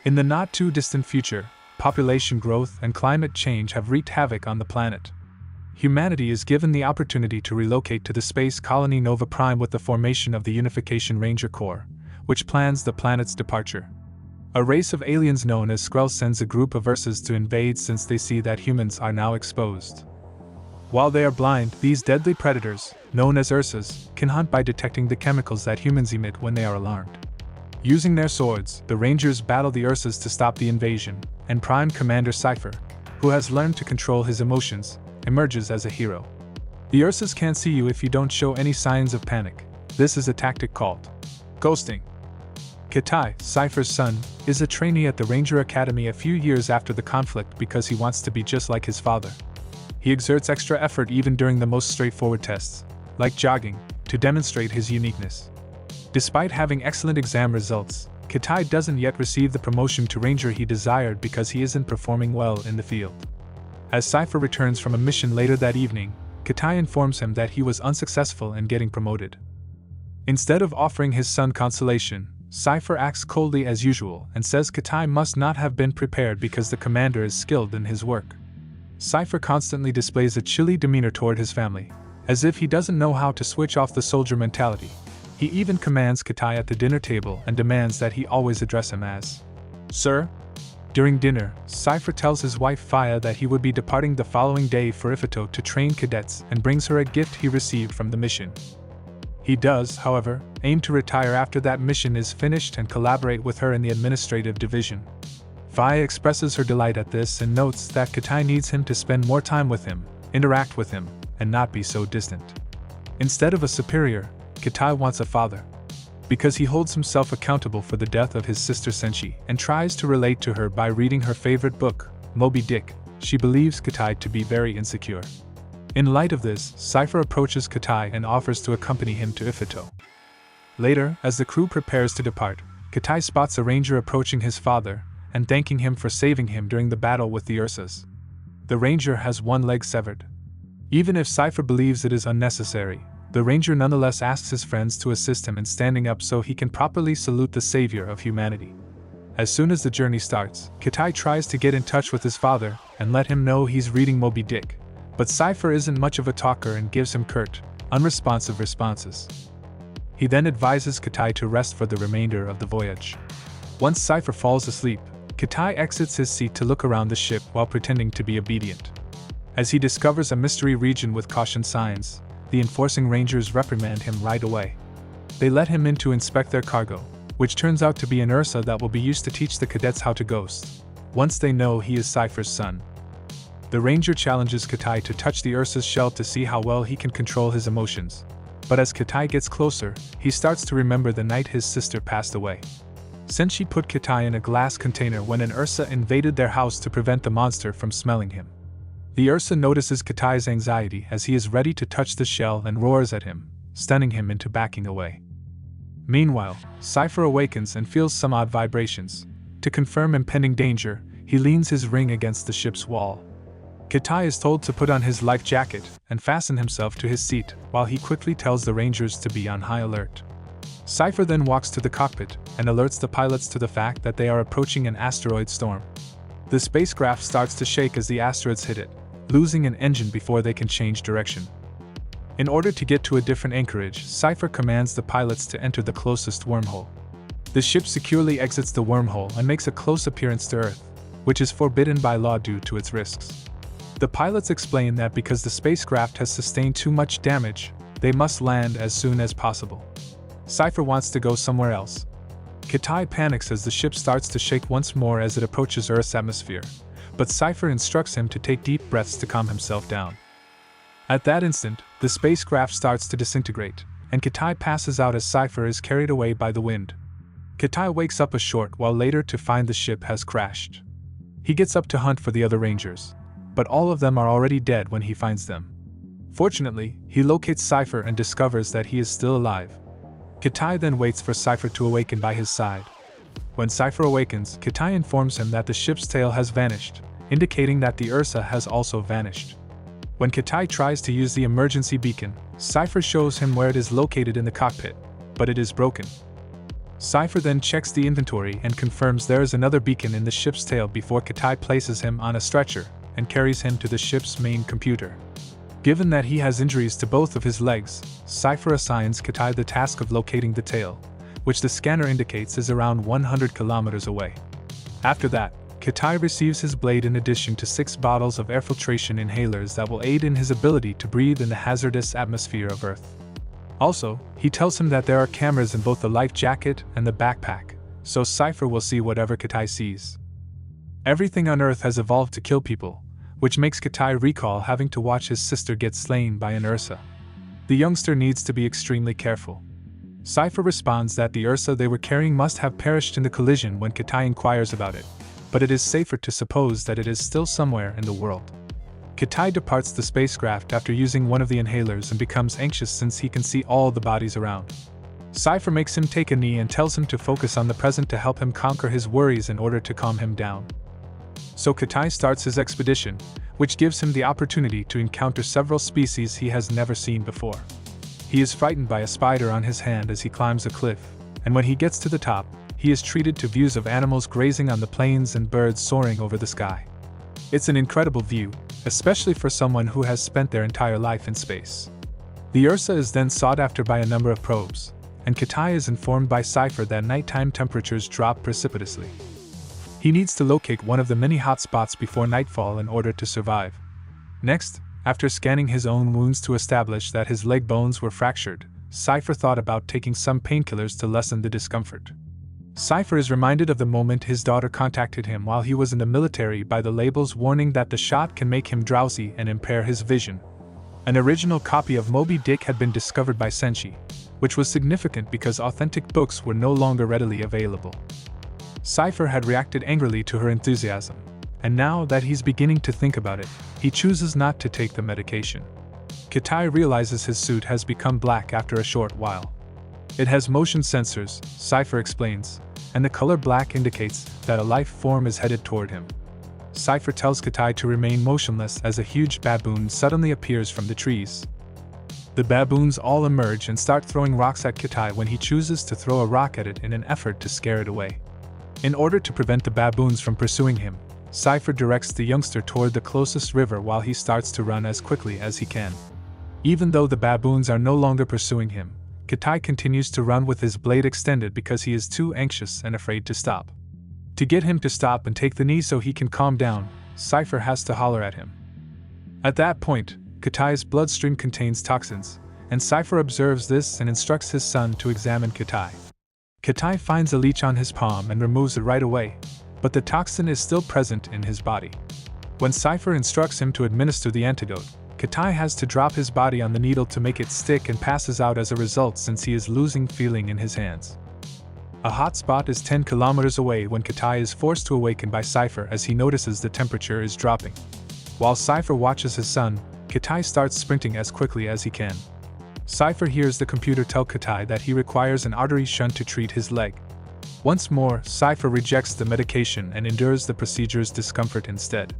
In the not-too-distant future, population growth and climate change have wreaked havoc on the planet. Humanity is given the opportunity to relocate to the space colony Nova Prime with the formation of the Unification Ranger Corps, which plans the planet's departure. A race of aliens known as Skrulls sends a group of Ursas to invade since they see that humans are now exposed. While they are blind, these deadly predators, known as Ursas, can hunt by detecting the chemicals that humans emit when they are alarmed. Using their swords, the Rangers battle the Ursas to stop the invasion, and Prime Commander Cypher, who has learned to control his emotions, emerges as a hero. The Ursas can't see you if you don't show any signs of panic. This is a tactic called ghosting. Kitai, Cypher's son, is a trainee at the Ranger Academy a few years after the conflict because he wants to be just like his father. He exerts extra effort even during the most straightforward tests, like jogging, to demonstrate his uniqueness. Despite having excellent exam results, Kitai doesn't yet receive the promotion to Ranger he desired because he isn't performing well in the field. As Cypher returns from a mission later that evening, Kitai informs him that he was unsuccessful in getting promoted. Instead of offering his son consolation, Cypher acts coldly as usual and says Kitai must not have been prepared because the commander is skilled in his work. Cypher constantly displays a chilly demeanor toward his family, as if he doesn't know how to switch off the soldier mentality. He even commands Kitai at the dinner table and demands that he always address him as Sir. During dinner, Cypher tells his wife Faya that he would be departing the following day for Ifito to train cadets and brings her a gift he received from the mission. He does, however, aim to retire after that mission is finished and collaborate with her in the administrative division. Faya expresses her delight at this and notes that Kitai needs him to spend more time with him, interact with him, and not be so distant. Instead of a superior, Kitai wants a father. Because he holds himself accountable for the death of his sister Senshi and tries to relate to her by reading her favorite book, Moby Dick, she believes Kitai to be very insecure. In light of this, Cypher approaches Kitai and offers to accompany him to Ifito. Later, as the crew prepares to depart, Kitai spots a ranger approaching his father and thanking him for saving him during the battle with the Ursas. The ranger has one leg severed. Even if Cypher believes it is unnecessary, the ranger nonetheless asks his friends to assist him in standing up so he can properly salute the savior of humanity. As soon as the journey starts, Kitai tries to get in touch with his father and let him know he's reading Moby Dick, but Cypher isn't much of a talker and gives him curt, unresponsive responses. He then advises Kitai to rest for the remainder of the voyage. Once Cypher falls asleep, Kitai exits his seat to look around the ship while pretending to be obedient. As he discovers a mystery region with caution signs, the enforcing rangers reprimand him right away. They let him in to inspect their cargo, which turns out to be an Ursa that will be used to teach the cadets how to ghost, once they know he is Cypher's son. The ranger challenges Kitai to touch the Ursa's shell to see how well he can control his emotions, but as Kitai gets closer, he starts to remember the night his sister passed away. Senshi put Kitai in a glass container when an Ursa invaded their house to prevent the monster from smelling him. The Ursa notices Kitai's anxiety as he is ready to touch the shell and roars at him, stunning him into backing away. Meanwhile, Cypher awakens and feels some odd vibrations. To confirm impending danger, he leans his ring against the ship's wall. Kitai is told to put on his life jacket and fasten himself to his seat while he quickly tells the Rangers to be on high alert. Cypher then walks to the cockpit and alerts the pilots to the fact that they are approaching an asteroid storm. The spacecraft starts to shake as the asteroids hit it, losing an engine before they can change direction. In order to get to a different anchorage, Cypher commands the pilots to enter the closest wormhole. The ship securely exits the wormhole and makes a close appearance to Earth, which is forbidden by law due to its risks. The pilots explain that because the spacecraft has sustained too much damage, they must land as soon as possible. Cypher wants to go somewhere else. Kitai panics as the ship starts to shake once more as it approaches Earth's atmosphere, but Cypher instructs him to take deep breaths to calm himself down. At that instant, the spacecraft starts to disintegrate, and Kitai passes out as Cypher is carried away by the wind. Kitai wakes up a short while later to find the ship has crashed. He gets up to hunt for the other Rangers, but all of them are already dead when he finds them. Fortunately, he locates Cypher and discovers that he is still alive. Kitai then waits for Cypher to awaken by his side. When Cypher awakens, Kitai informs him that the ship's tail has vanished, indicating that the Ursa has also vanished. When Kitai tries to use the emergency beacon, Cypher shows him where it is located in the cockpit, but it is broken. Cypher then checks the inventory and confirms there is another beacon in the ship's tail before Kitai places him on a stretcher and carries him to the ship's main computer. Given that he has injuries to both of his legs, Cypher assigns Kitai the task of locating the tail, which the scanner indicates is around 100 kilometers away. After that, Kitai receives his blade in addition to 6 bottles of air filtration inhalers that will aid in his ability to breathe in the hazardous atmosphere of Earth. Also, he tells him that there are cameras in both the life jacket and the backpack, so Cypher will see whatever Kitai sees. Everything on Earth has evolved to kill people, which makes Kitai recall having to watch his sister get slain by an Ursa. The youngster needs to be extremely careful. Cypher responds that the Ursa they were carrying must have perished in the collision when Kitai inquires about it, but it is safer to suppose that it is still somewhere in the world. Kitai departs the spacecraft after using one of the inhalers and becomes anxious since he can see all the bodies around. Cypher makes him take a knee and tells him to focus on the present to help him conquer his worries in order to calm him down. So Kitai starts his expedition, which gives him the opportunity to encounter several species he has never seen before. He is frightened by a spider on his hand as he climbs a cliff, and when he gets to the top, he is treated to views of animals grazing on the plains and birds soaring over the sky. It's an incredible view, especially for someone who has spent their entire life in space. The Ursa is then sought after by a number of probes, and Kitai is informed by Cypher that nighttime temperatures drop precipitously. He needs to locate one of the many hotspots before nightfall in order to survive. Next, after scanning his own wounds to establish that his leg bones were fractured, Cypher thought about taking some painkillers to lessen the discomfort. Cypher is reminded of the moment his daughter contacted him while he was in the military by the labels warning that the shot can make him drowsy and impair his vision. An original copy of Moby Dick had been discovered by Senshi, which was significant because authentic books were no longer readily available. Cypher had reacted angrily to her enthusiasm, and now that he's beginning to think about it, he chooses not to take the medication. Kitai realizes his suit has become black after a short while. It has motion sensors, Cypher explains, and the color black indicates that a life form is headed toward him. Cypher tells Kitai to remain motionless as a huge baboon suddenly appears from the trees. The baboons all emerge and start throwing rocks at Kitai when he chooses to throw a rock at it in an effort to scare it away. In order to prevent the baboons from pursuing him, Cypher directs the youngster toward the closest river while he starts to run as quickly as he can. Even though the baboons are no longer pursuing him, Kitai continues to run with his blade extended because he is too anxious and afraid to stop. To get him to stop and take the knee so he can calm down, Cypher has to holler at him. At that point, Kitai's bloodstream contains toxins, and Cypher observes this and instructs his son to examine Kitai. Kitai finds a leech on his palm and removes it right away, but the toxin is still present in his body. When Cypher instructs him to administer the antidote, Kitai has to drop his body on the needle to make it stick and passes out as a result since he is losing feeling in his hands. A hot spot is 10 kilometers away when Kitai is forced to awaken by Cypher as he notices the temperature is dropping. While Cypher watches his son, Kitai starts sprinting as quickly as he can. Cypher hears the computer tell Kitai that he requires an artery shunt to treat his leg. Once more, Cypher rejects the medication and endures the procedure's discomfort instead.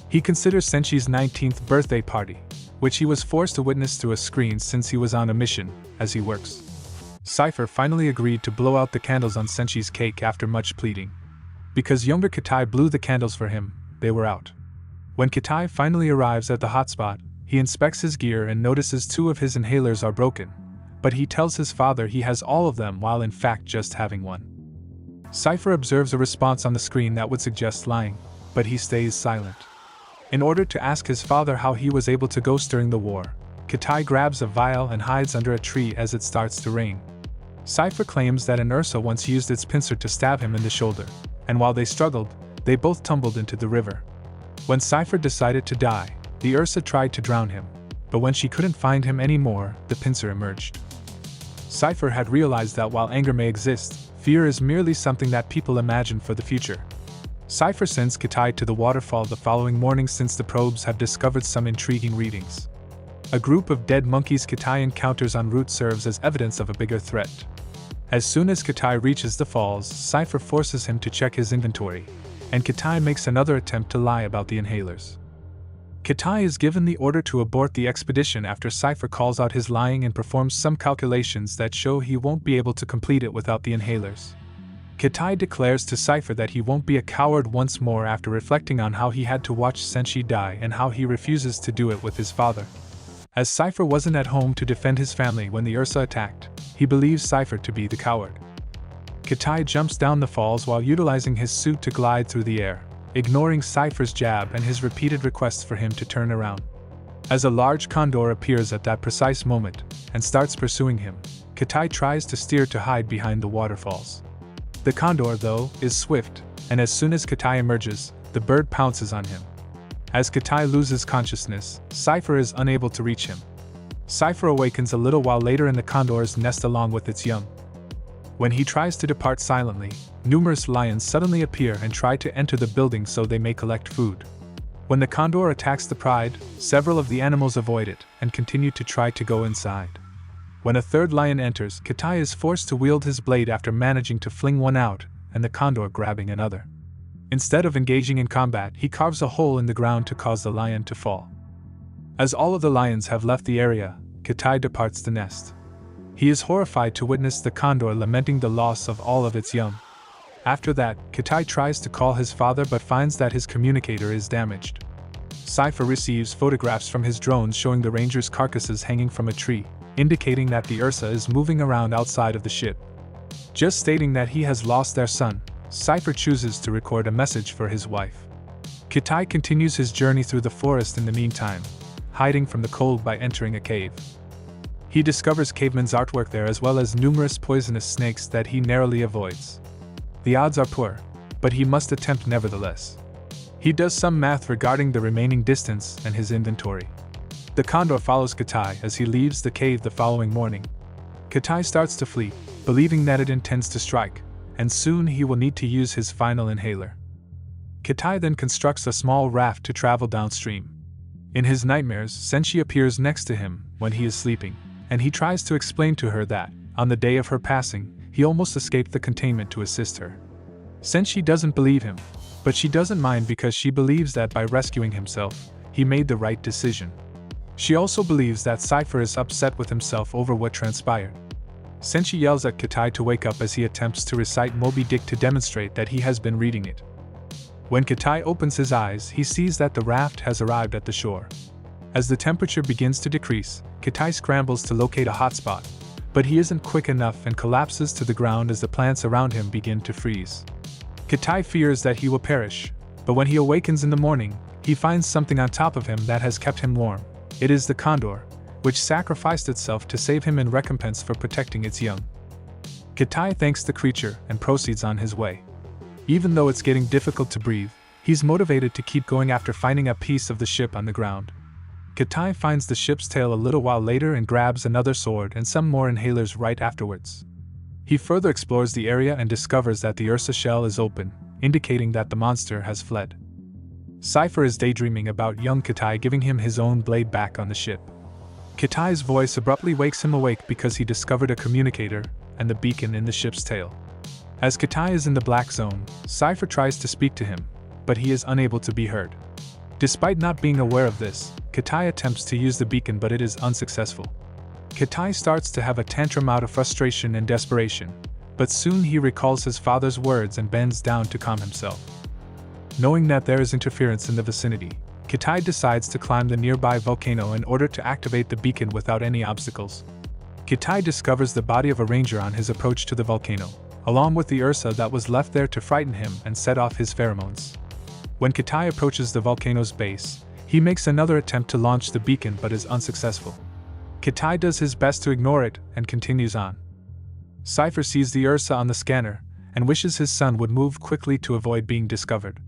He considers Senshi's 19th birthday party, which he was forced to witness through a screen since he was on a mission, as he works. Cypher finally agreed to blow out the candles on Senshi's cake after much pleading. Because younger Kitai blew the candles for him, they were out. When Kitai finally arrives at the hotspot, he inspects his gear and notices 2 of his inhalers are broken, but he tells his father he has all of them while in fact just having one. Cypher observes a response on the screen that would suggest lying, but he stays silent. In order to ask his father how he was able to ghost during the war, Kitai grabs a vial and hides under a tree as it starts to rain. Cypher claims that an Ursa once used its pincer to stab him in the shoulder, and while they struggled, they both tumbled into the river. When Cypher decided to die, the Ursa tried to drown him, but when she couldn't find him anymore, the pincer emerged. Cypher had realized that while anger may exist, fear is merely something that people imagine for the future. Cypher sends Kitai to the waterfall the following morning since the probes have discovered some intriguing readings. A group of dead monkeys Kitai encounters en route serves as evidence of a bigger threat. As soon as Kitai reaches the falls, Cypher forces him to check his inventory, and Kitai makes another attempt to lie about the inhalers. Kitai is given the order to abort the expedition after Cypher calls out his lying and performs some calculations that show he won't be able to complete it without the inhalers. Kitai declares to Cypher that he won't be a coward once more after reflecting on how he had to watch Senshi die and how he refuses to do it with his father. As Cypher wasn't at home to defend his family when the Ursa attacked, he believes Cypher to be the coward. Kitai jumps down the falls while utilizing his suit to glide through the air, ignoring Cypher's jab and his repeated requests for him to turn around. As a large condor appears at that precise moment and starts pursuing him, Kitai tries to steer to hide behind the waterfalls. The condor, though, is swift, and as soon as Kitai emerges, the bird pounces on him. As Kitai loses consciousness, Cypher is unable to reach him. Cypher awakens a little while later in the condor's nest along with its young. When he tries to depart silently, numerous lions suddenly appear and try to enter the building so they may collect food. When the condor attacks the pride, several of the animals avoid it and continue to try to go inside. When a third lion enters, Kitai is forced to wield his blade after managing to fling one out, and the condor grabbing another. Instead of engaging in combat, he carves a hole in the ground to cause the lion to fall. As all of the lions have left the area, Kitai departs the nest. He is horrified to witness the condor lamenting the loss of all of its young. After that, Kitai tries to call his father but finds that his communicator is damaged. Cypher receives photographs from his drones showing the rangers' carcasses hanging from a tree, indicating that the Ursa is moving around outside of the ship. Just stating that he has lost their son, Cypher chooses to record a message for his wife. Kitai continues his journey through the forest in the meantime, hiding from the cold by entering a cave. He discovers cavemen's artwork there as well as numerous poisonous snakes that he narrowly avoids. The odds are poor, but he must attempt nevertheless. He does some math regarding the remaining distance and his inventory. The condor follows Kitai as he leaves the cave the following morning. Kitai starts to flee, believing that it intends to strike, and soon he will need to use his final inhaler. Kitai then constructs a small raft to travel downstream. In his nightmares, Senshi appears next to him when he is sleeping, and he tries to explain to her that, on the day of her passing, he almost escaped the containment to assist her. Senshi doesn't believe him, but she doesn't mind because she believes that by rescuing himself, he made the right decision. She also believes that Cypher is upset with himself over what transpired. Senshi yells at Kitai to wake up as he attempts to recite Moby Dick to demonstrate that he has been reading it. When Kitai opens his eyes, he sees that the raft has arrived at the shore. As the temperature begins to decrease, Kitai scrambles to locate a hotspot, but he isn't quick enough and collapses to the ground as the plants around him begin to freeze. Kitai fears that he will perish, but when he awakens in the morning, he finds something on top of him that has kept him warm. It is the condor, which sacrificed itself to save him in recompense for protecting its young. Kitai thanks the creature and proceeds on his way. Even though it's getting difficult to breathe, he's motivated to keep going after finding a piece of the ship on the ground. Kitai finds the ship's tail a little while later and grabs another sword and some more inhalers right afterwards. He further explores the area and discovers that the Ursa shell is open, indicating that the monster has fled. Cypher is daydreaming about young Kitai giving him his own blade back on the ship. Kitai's voice abruptly wakes him awake because he discovered a communicator and the beacon in the ship's tail. As Kitai is in the black zone, Cypher tries to speak to him, but he is unable to be heard. Despite not being aware of this, Kitai attempts to use the beacon but it is unsuccessful. Kitai starts to have a tantrum out of frustration and desperation, but soon he recalls his father's words and bends down to calm himself. Knowing that there is interference in the vicinity, Kitai decides to climb the nearby volcano in order to activate the beacon without any obstacles. Kitai discovers the body of a ranger on his approach to the volcano, along with the Ursa that was left there to frighten him and set off his pheromones. When Kitai approaches the volcano's base, he makes another attempt to launch the beacon but is unsuccessful. Kitai does his best to ignore it and continues on. Cypher sees the Ursa on the scanner and wishes his son would move quickly to avoid being discovered.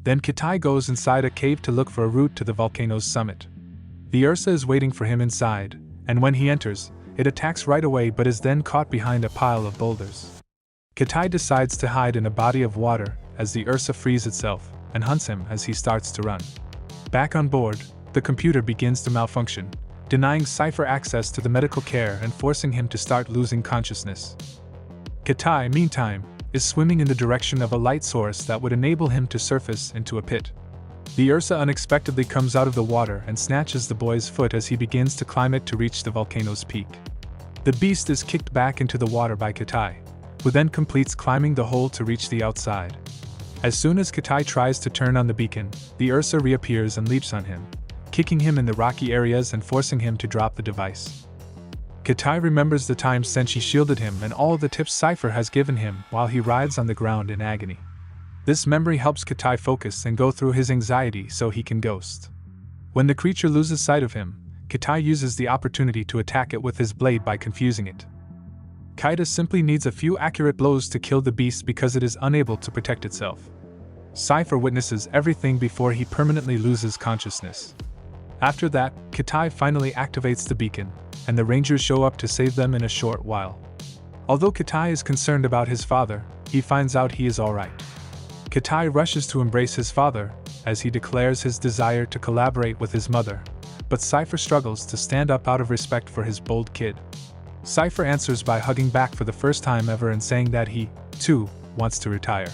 Then Kitai goes inside a cave to look for a route to the volcano's summit. The Ursa is waiting for him inside, and when he enters, it attacks right away but is then caught behind a pile of boulders. Kitai decides to hide in a body of water as the Ursa frees itself and hunts him as he starts to run. Back on board, the computer begins to malfunction, denying Cypher access to the medical care and forcing him to start losing consciousness. Kitai, meantime, is swimming in the direction of a light source that would enable him to surface into a pit. The Ursa unexpectedly comes out of the water and snatches the boy's foot as he begins to climb it to reach the volcano's peak. The beast is kicked back into the water by Kitai, who then completes climbing the hole to reach the outside. As soon as Kitai tries to turn on the beacon, the Ursa reappears and leaps on him, kicking him in the rocky areas and forcing him to drop the device. Kitai remembers the time Senshi shielded him and all the tips Cypher has given him while he writhes on the ground in agony. This memory helps Kitai focus and go through his anxiety so he can ghost. When the creature loses sight of him, Kitai uses the opportunity to attack it with his blade by confusing it. Kaida simply needs a few accurate blows to kill the beast because it is unable to protect itself. Cypher witnesses everything before he permanently loses consciousness. After that, Kitai finally activates the beacon, and the Rangers show up to save them in a short while. Although Kitai is concerned about his father, he finds out he is alright. Kitai rushes to embrace his father, as he declares his desire to collaborate with his mother, but Cypher struggles to stand up out of respect for his bold kid. Cypher answers by hugging back for the first time ever and saying that he, too, wants to retire.